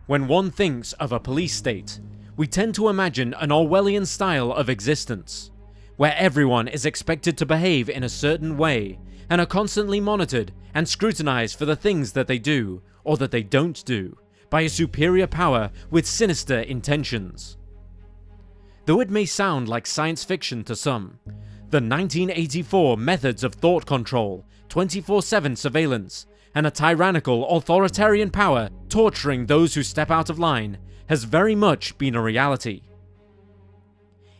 When one thinks of a police state, we tend to imagine an Orwellian style of existence, where everyone is expected to behave in a certain way and are constantly monitored and scrutinized for the things that they do or that they don't do by a superior power with sinister intentions. Though it may sound like science fiction to some, the 1984 methods of thought control, 24/7 surveillance, and a tyrannical authoritarian power torturing those who step out of line has very much been a reality.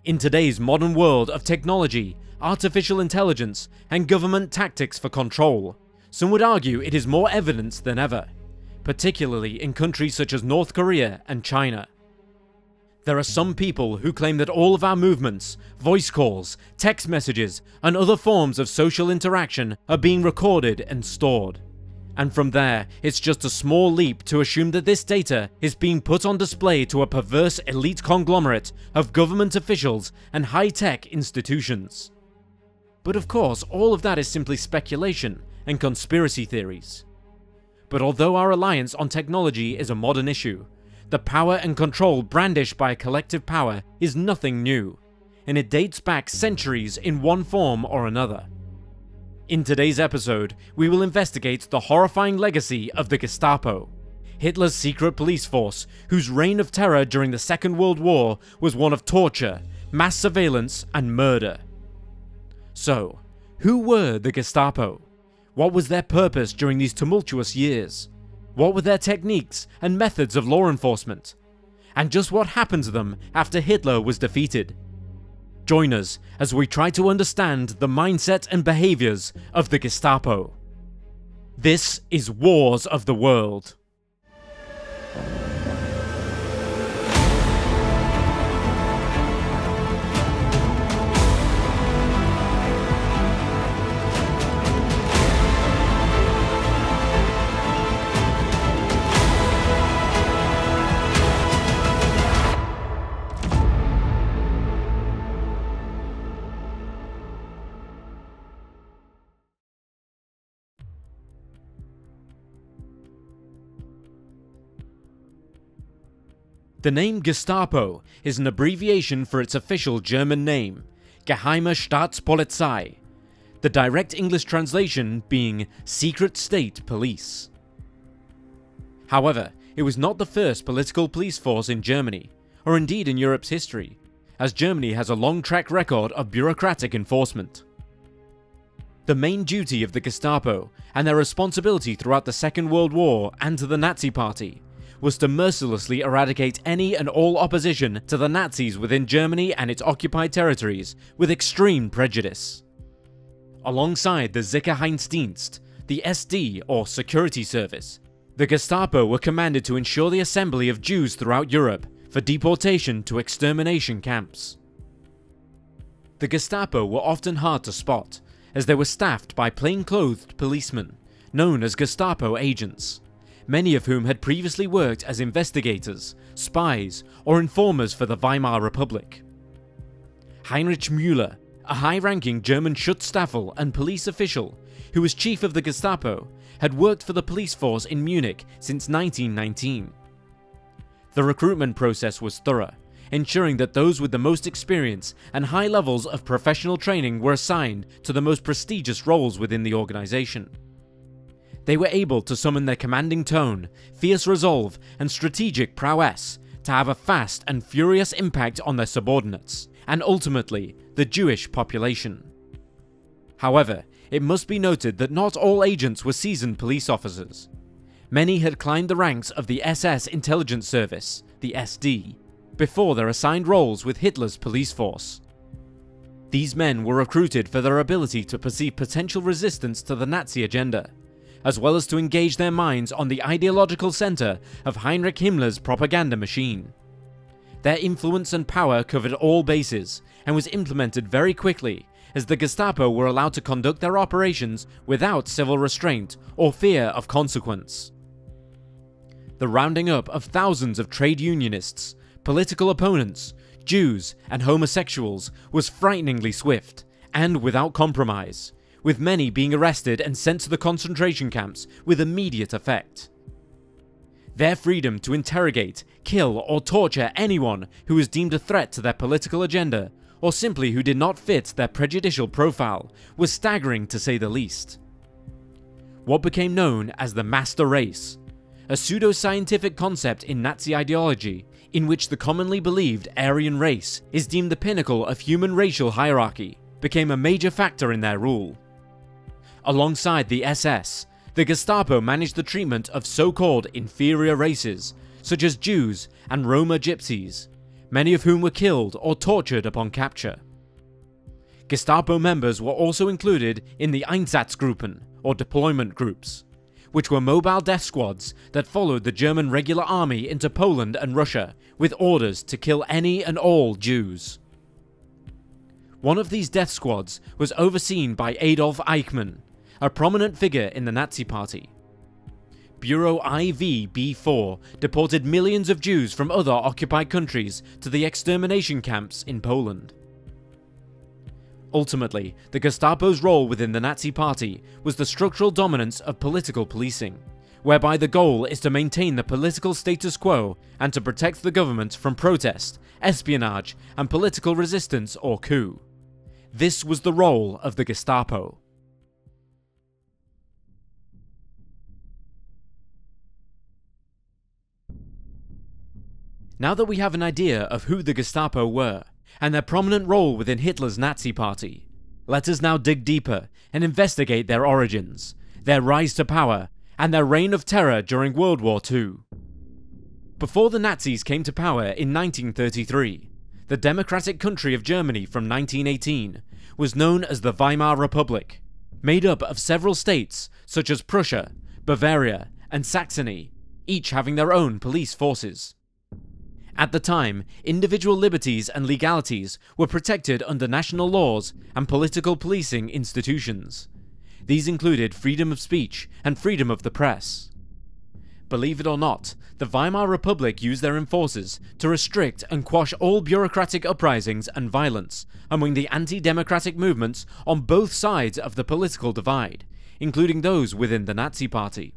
In today's modern world of technology, artificial intelligence, and government tactics for control, some would argue it is more evident than ever, particularly in countries such as North Korea and China. There are some people who claim that all of our movements, voice calls, text messages, and other forms of social interaction are being recorded and stored. And from there, it's just a small leap to assume that this data is being put on display to a perverse elite conglomerate of government officials and high-tech institutions. But of course, all of that is simply speculation and conspiracy theories. But although our reliance on technology is a modern issue, the power and control brandished by a collective power is nothing new, and it dates back centuries in one form or another. In today's episode, we will investigate the horrifying legacy of the Gestapo, Hitler's secret police force whose reign of terror during the Second World War was one of torture, mass surveillance, and murder. So, who were the Gestapo? What was their purpose during these tumultuous years? What were their techniques and methods of law enforcement? And just what happened to them after Hitler was defeated? Join us as we try to understand the mindset and behaviours of the Gestapo. This is Wars of the World. The name Gestapo is an abbreviation for its official German name, Geheime Staatspolizei, the direct English translation being Secret State Police. However, it was not the first political police force in Germany, or indeed in Europe's history, as Germany has a long track record of bureaucratic enforcement. The main duty of the Gestapo, and their responsibility throughout the Second World War and to the Nazi Party, was to mercilessly eradicate any and all opposition to the Nazis within Germany and its occupied territories with extreme prejudice. Alongside the Sicherheitsdienst, the SD or Security Service, the Gestapo were commanded to ensure the assembly of Jews throughout Europe for deportation to extermination camps. The Gestapo were often hard to spot, as they were staffed by plain-clothed policemen, known as Gestapo agents, many of whom had previously worked as investigators, spies, or informers for the Weimar Republic. Heinrich Müller, a high-ranking German Schutzstaffel and police official who was chief of the Gestapo, had worked for the police force in Munich since 1919. The recruitment process was thorough, ensuring that those with the most experience and high levels of professional training were assigned to the most prestigious roles within the organization. They were able to summon their commanding tone, fierce resolve, and strategic prowess to have a fast and furious impact on their subordinates, and ultimately, the Jewish population. However, it must be noted that not all agents were seasoned police officers. Many had climbed the ranks of the SS Intelligence Service, the SD, before their assigned roles with Hitler's police force. These men were recruited for their ability to perceive potential resistance to the Nazi agenda, as well as to engage their minds on the ideological center of Heinrich Himmler's propaganda machine. Their influence and power covered all bases, and was implemented very quickly, as the Gestapo were allowed to conduct their operations without civil restraint or fear of consequence. The rounding up of thousands of trade unionists, political opponents, Jews, and homosexuals was frighteningly swift, and without compromise, with many being arrested and sent to the concentration camps with immediate effect. Their freedom to interrogate, kill, or torture anyone who was deemed a threat to their political agenda, or simply who did not fit their prejudicial profile, was staggering to say the least. What became known as the master race, a pseudo-scientific concept in Nazi ideology in which the commonly believed Aryan race is deemed the pinnacle of human racial hierarchy, became a major factor in their rule. Alongside the SS, the Gestapo managed the treatment of so-called inferior races, such as Jews and Roma gypsies, many of whom were killed or tortured upon capture. Gestapo members were also included in the Einsatzgruppen, or deployment groups, which were mobile death squads that followed the German regular army into Poland and Russia with orders to kill any and all Jews. One of these death squads was overseen by Adolf Eichmann, a prominent figure in the Nazi Party. Bureau IV-B4 deported millions of Jews from other occupied countries to the extermination camps in Poland. Ultimately, the Gestapo's role within the Nazi Party was the structural dominance of political policing, whereby the goal is to maintain the political status quo and to protect the government from protest, espionage, and political resistance or coup. This was the role of the Gestapo. Now that we have an idea of who the Gestapo were, and their prominent role within Hitler's Nazi Party, let us now dig deeper and investigate their origins, their rise to power, and their reign of terror during World War II. Before the Nazis came to power in 1933, the democratic country of Germany from 1918 was known as the Weimar Republic, made up of several states such as Prussia, Bavaria, and Saxony, each having their own police forces. At the time, individual liberties and legalities were protected under national laws and political policing institutions. These included freedom of speech and freedom of the press. Believe it or not, the Weimar Republic used their enforcers to restrict and quash all bureaucratic uprisings and violence among the anti-democratic movements on both sides of the political divide, including those within the Nazi Party.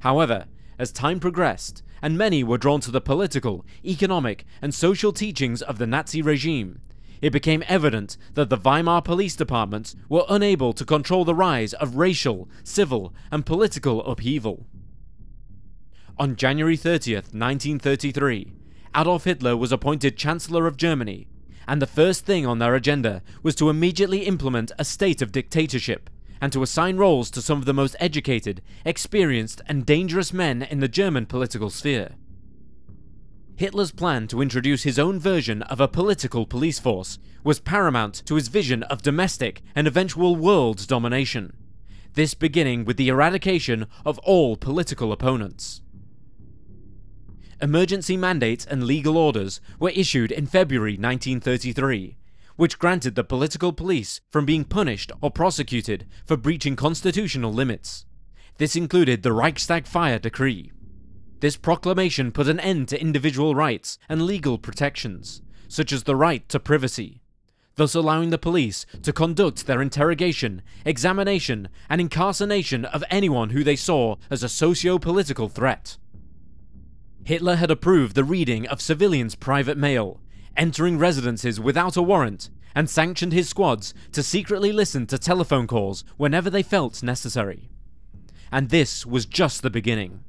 However, as time progressed, and many were drawn to the political, economic, and social teachings of the Nazi regime, it became evident that the Weimar police departments were unable to control the rise of racial, civil, and political upheaval. On January 30th, 1933, Adolf Hitler was appointed Chancellor of Germany, and the first thing on their agenda was to immediately implement a state of dictatorship, and to assign roles to some of the most educated, experienced, and dangerous men in the German political sphere. Hitler's plan to introduce his own version of a political police force was paramount to his vision of domestic and eventual world domination, this beginning with the eradication of all political opponents. Emergency mandates and legal orders were issued in February 1933, which granted the political police from being punished or prosecuted for breaching constitutional limits. This included the Reichstag Fire Decree. This proclamation put an end to individual rights and legal protections, such as the right to privacy, thus allowing the police to conduct their interrogation, examination, and incarceration of anyone who they saw as a socio-political threat. Hitler had approved the reading of civilians' private mail, entering residences without a warrant, and sanctioned his squads to secretly listen to telephone calls whenever they felt necessary. And this was just the beginning.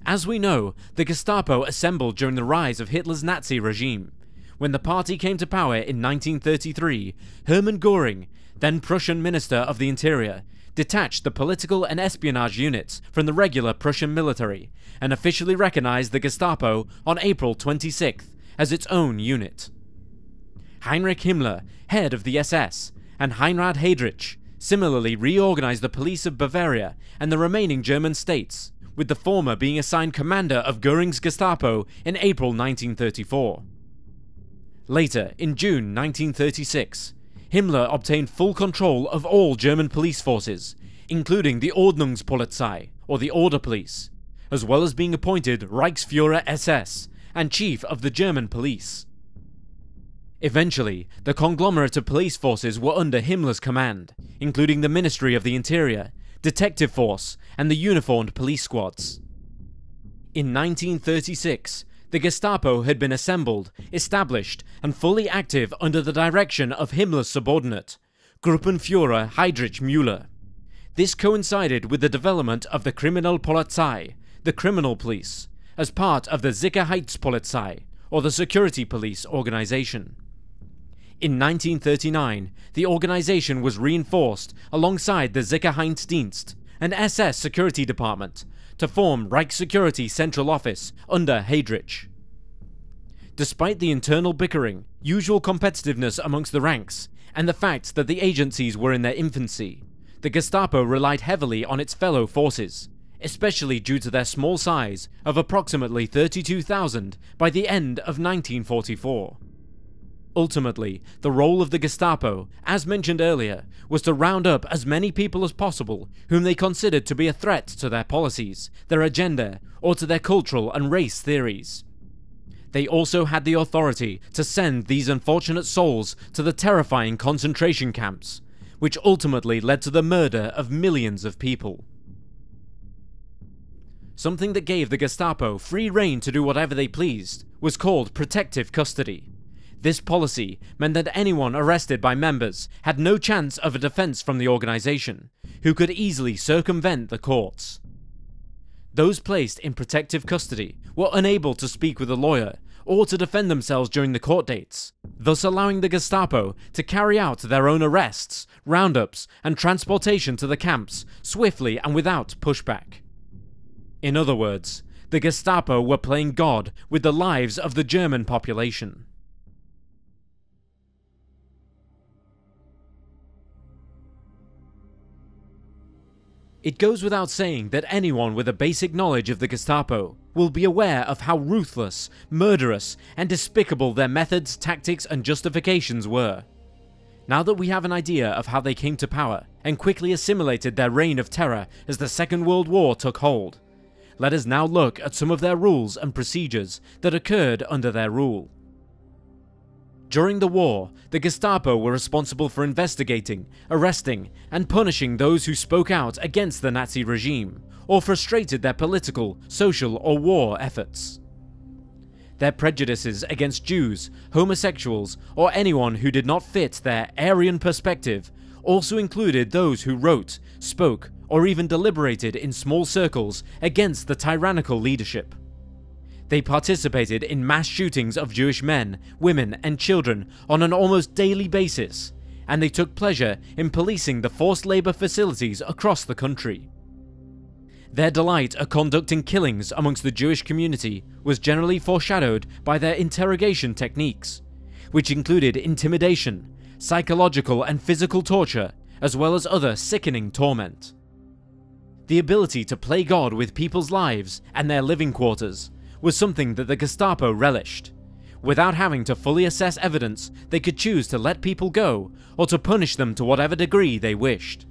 As we know, the Gestapo assembled during the rise of Hitler's Nazi regime. When the party came to power in 1933, Hermann Göring, then Prussian Minister of the Interior, detached the political and espionage units from the regular Prussian military, and officially recognized the Gestapo on April 26th, as its own unit. Heinrich Himmler, head of the SS, and Heinrich Heydrich similarly reorganized the police of Bavaria and the remaining German states, with the former being assigned commander of Göring's Gestapo in April 1934. Later, in June 1936, Himmler obtained full control of all German police forces, including the Ordnungspolizei, or the Order Police, as well as being appointed Reichsführer SS, and chief of the German police. Eventually, the conglomerate of police forces were under Himmler's command, including the Ministry of the Interior, Detective Force, and the uniformed police squads. In 1936, the Gestapo had been assembled, established, and fully active under the direction of Himmler's subordinate, Gruppenführer Heinrich Müller. This coincided with the development of the Kriminalpolizei, the criminal police, as part of the Sicherheitspolizei, or the security police organization. In 1939, the organization was reinforced alongside the Sicherheitsdienst, an SS security department, to form Reichssecurity Central Office under Heydrich. Despite the internal bickering, usual competitiveness amongst the ranks, and the fact that the agencies were in their infancy, the Gestapo relied heavily on its fellow forces, especially due to their small size of approximately 32,000 by the end of 1944. Ultimately, the role of the Gestapo, as mentioned earlier, was to round up as many people as possible whom they considered to be a threat to their policies, their agenda, or to their cultural and race theories. They also had the authority to send these unfortunate souls to the terrifying concentration camps, which ultimately led to the murder of millions of people. Something that gave the Gestapo free rein to do whatever they pleased was called protective custody. This policy meant that anyone arrested by members had no chance of a defense from the organization, who could easily circumvent the courts. Those placed in protective custody were unable to speak with a lawyer or to defend themselves during the court dates, thus allowing the Gestapo to carry out their own arrests, roundups, and transportation to the camps swiftly and without pushback. In other words, the Gestapo were playing God with the lives of the German population. It goes without saying that anyone with a basic knowledge of the Gestapo will be aware of how ruthless, murderous, and despicable their methods, tactics, and justifications were. Now that we have an idea of how they came to power and quickly assimilated their reign of terror as the Second World War took hold, let us now look at some of their rules and procedures that occurred under their rule. During the war, the Gestapo were responsible for investigating, arresting, and punishing those who spoke out against the Nazi regime, or frustrated their political, social, or war efforts. Their prejudices against Jews, homosexuals, or anyone who did not fit their Aryan perspective also included those who wrote, spoke, or even deliberated in small circles against the tyrannical leadership. They participated in mass shootings of Jewish men, women, and children on an almost daily basis, and they took pleasure in policing the forced labor facilities across the country. Their delight at conducting killings amongst the Jewish community was generally foreshadowed by their interrogation techniques, which included intimidation, psychological and physical torture, as well as other sickening torment. The ability to play God with people's lives and their living quarters was something that the Gestapo relished. Without having to fully assess evidence, they could choose to let people go or to punish them to whatever degree they wished.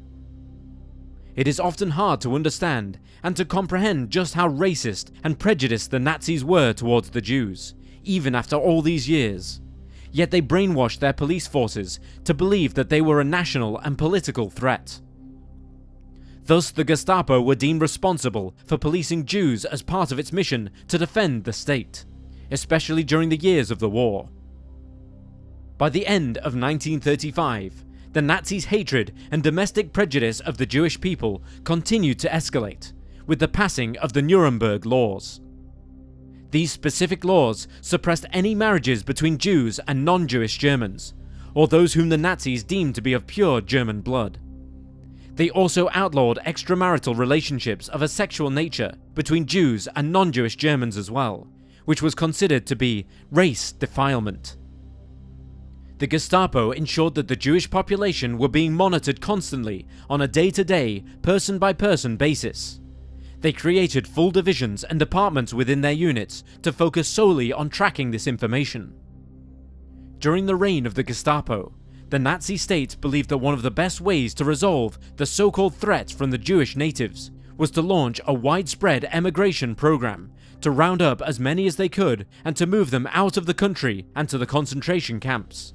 It is often hard to understand and to comprehend just how racist and prejudiced the Nazis were towards the Jews, even after all these years. Yet they brainwashed their police forces to believe that they were a national and political threat. Thus, the Gestapo were deemed responsible for policing Jews as part of its mission to defend the state, especially during the years of the war. By the end of 1935, the Nazis' hatred and domestic prejudice of the Jewish people continued to escalate, with the passing of the Nuremberg Laws. These specific laws suppressed any marriages between Jews and non-Jewish Germans, or those whom the Nazis deemed to be of pure German blood. They also outlawed extramarital relationships of a sexual nature between Jews and non-Jewish Germans as well, which was considered to be race defilement. The Gestapo ensured that the Jewish population were being monitored constantly on a day-to-day, person-by-person basis. They created full divisions and departments within their units to focus solely on tracking this information. During the reign of the Gestapo, the Nazi state believed that one of the best ways to resolve the so-called threat from the Jewish natives was to launch a widespread emigration program to round up as many as they could and to move them out of the country and to the concentration camps.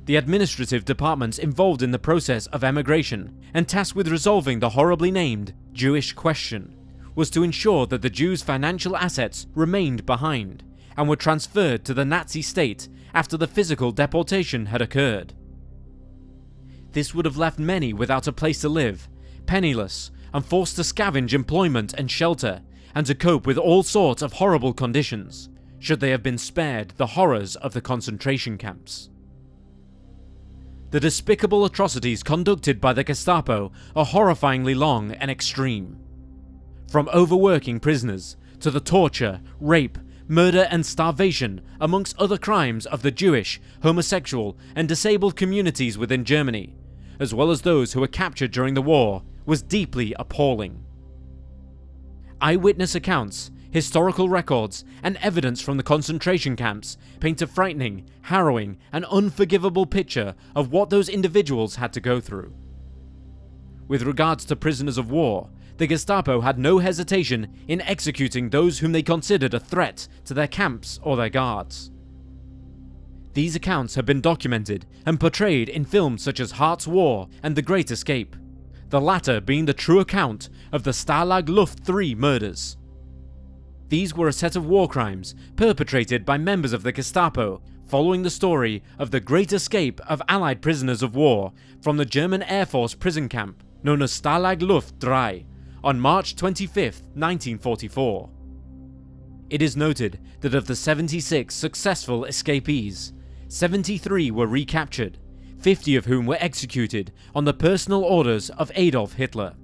The administrative departments involved in the process of emigration and tasked with resolving the horribly named Jewish question was to ensure that the Jews' financial assets remained behind and were transferred to the Nazi state after the physical deportation had occurred. This would have left many without a place to live, penniless, and forced to scavenge employment and shelter, and to cope with all sorts of horrible conditions, should they have been spared the horrors of the concentration camps. The despicable atrocities conducted by the Gestapo are horrifyingly long and extreme. From overworking prisoners, to the torture, rape, murder and starvation amongst other crimes of the Jewish, homosexual and disabled communities within Germany, as well as those who were captured during the war, was deeply appalling. Eyewitness accounts, historical records, and evidence from the concentration camps paint a frightening, harrowing, and unforgivable picture of what those individuals had to go through. With regards to prisoners of war, the Gestapo had no hesitation in executing those whom they considered a threat to their camps or their guards. These accounts have been documented and portrayed in films such as Hart's War and The Great Escape, the latter being the true account of the Stalag Luft III murders. These were a set of war crimes perpetrated by members of the Gestapo following the story of the Great Escape of Allied prisoners of war from the German Air Force prison camp known as Stalag Luft III on March 25, 1944. It is noted that of the 76 successful escapees, 73 were recaptured, 50 of whom were executed on the personal orders of Adolf Hitler.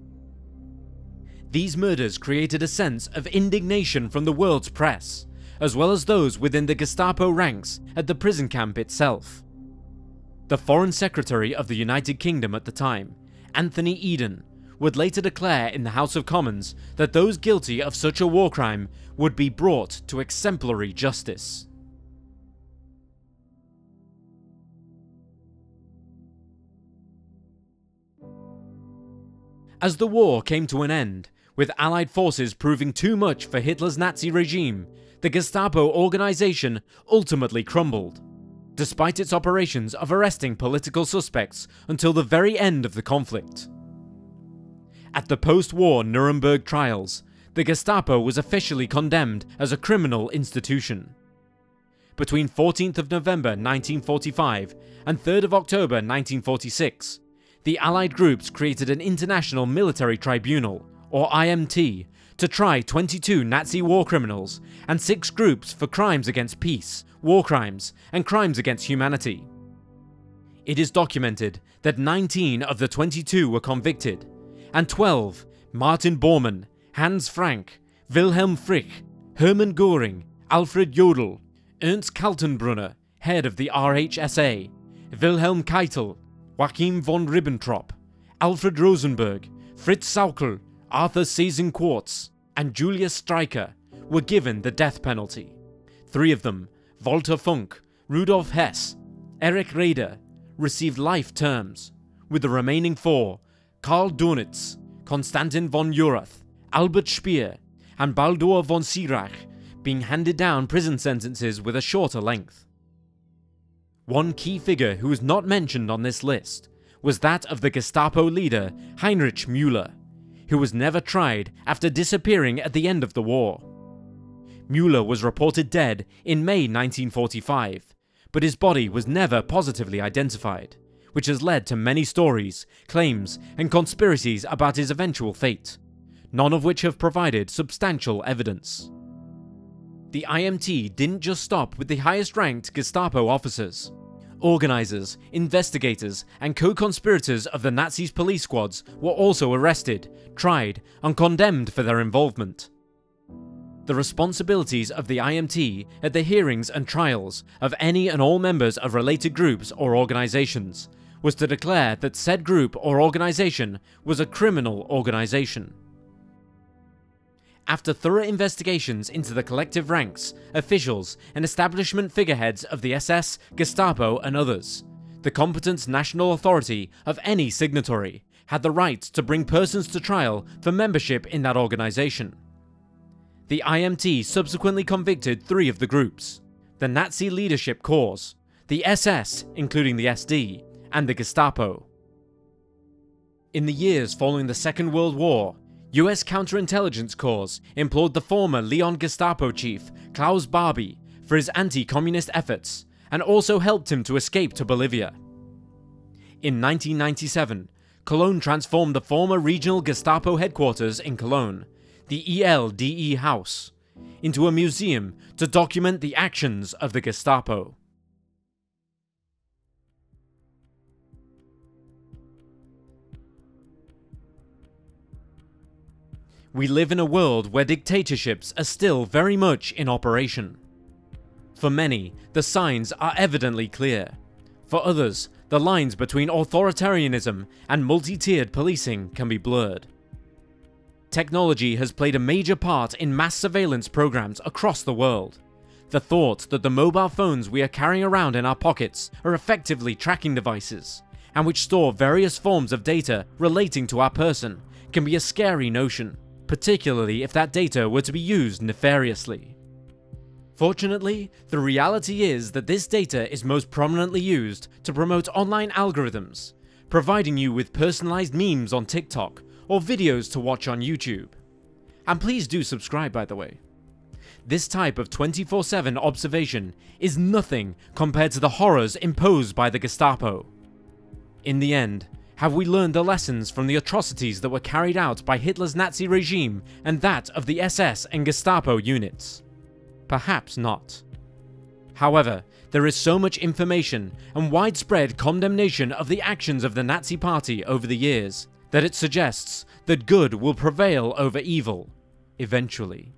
These murders created a sense of indignation from the world's press, as well as those within the Gestapo ranks at the prison camp itself. The Foreign Secretary of the United Kingdom at the time, Anthony Eden, would later declare in the House of Commons that those guilty of such a war crime would be brought to exemplary justice. As the war came to an end, with Allied forces proving too much for Hitler's Nazi regime, the Gestapo organization ultimately crumbled, despite its operations of arresting political suspects until the very end of the conflict. At the post-war Nuremberg trials, the Gestapo was officially condemned as a criminal institution. Between 14th of November 1945 and 3rd of October 1946, the Allied groups created an International Military Tribunal, or IMT, to try 22 Nazi war criminals and 6 groups for crimes against peace, war crimes, and crimes against humanity. It is documented that 19 of the 22 were convicted, and 12, Martin Bormann, Hans Frank, Wilhelm Frick, Hermann Göring, Alfred Jodl, Ernst Kaltenbrunner, head of the RHSA, Wilhelm Keitel, Joachim von Ribbentrop, Alfred Rosenberg, Fritz Saukel, Arthur Seysen-Quartz, and Julius Streicher were given the death penalty. 3 of them, Walter Funk, Rudolf Hess, Erich Raeder, received life terms, with the remaining 4, Karl Donitz, Konstantin von Urath, Albert Speer, and Baldur von Sirach, being handed down prison sentences with a shorter length. One key figure who was not mentioned on this list was that of the Gestapo leader Heinrich Müller, who was never tried after disappearing at the end of the war. Müller was reported dead in May 1945, but his body was never positively identified, which has led to many stories, claims, and conspiracies about his eventual fate, none of which have provided substantial evidence. The IMT didn't just stop with the highest-ranked Gestapo officers. Organisers, investigators, and co-conspirators of the Nazis' police squads were also arrested, tried, and condemned for their involvement. The responsibilities of the IMT at the hearings and trials of any and all members of related groups or organisations was to declare that said group or organisation was a criminal organisation. After thorough investigations into the collective ranks, officials, and establishment figureheads of the SS, Gestapo, and others, the competent national authority of any signatory had the right to bring persons to trial for membership in that organisation. The IMT subsequently convicted 3 of the groups: the Nazi Leadership Corps, the SS, including the SD, and the Gestapo. In the years following the Second World War, US counterintelligence corps implored the former Leon Gestapo chief Klaus Barbie for his anti-communist efforts, and also helped him to escape to Bolivia. In 1997, Cologne transformed the former regional Gestapo headquarters in Cologne, the ELDE House, into a museum to document the actions of the Gestapo. We live in a world where dictatorships are still very much in operation. For many, the signs are evidently clear. For others, the lines between authoritarianism and multi-tiered policing can be blurred. Technology has played a major part in mass surveillance programs across the world. The thought that the mobile phones we are carrying around in our pockets are effectively tracking devices, and which store various forms of data relating to our person, can be a scary notion, particularly if that data were to be used nefariously. Fortunately, the reality is that this data is most prominently used to promote online algorithms, providing you with personalized memes on TikTok or videos to watch on YouTube. And please do subscribe, by the way. This type of 24/7 observation is nothing compared to the horrors imposed by the Gestapo. In the end, have we learned the lessons from the atrocities that were carried out by Hitler's Nazi regime and that of the SS and Gestapo units? Perhaps not. However, there is so much information and widespread condemnation of the actions of the Nazi Party over the years that it suggests that good will prevail over evil, eventually.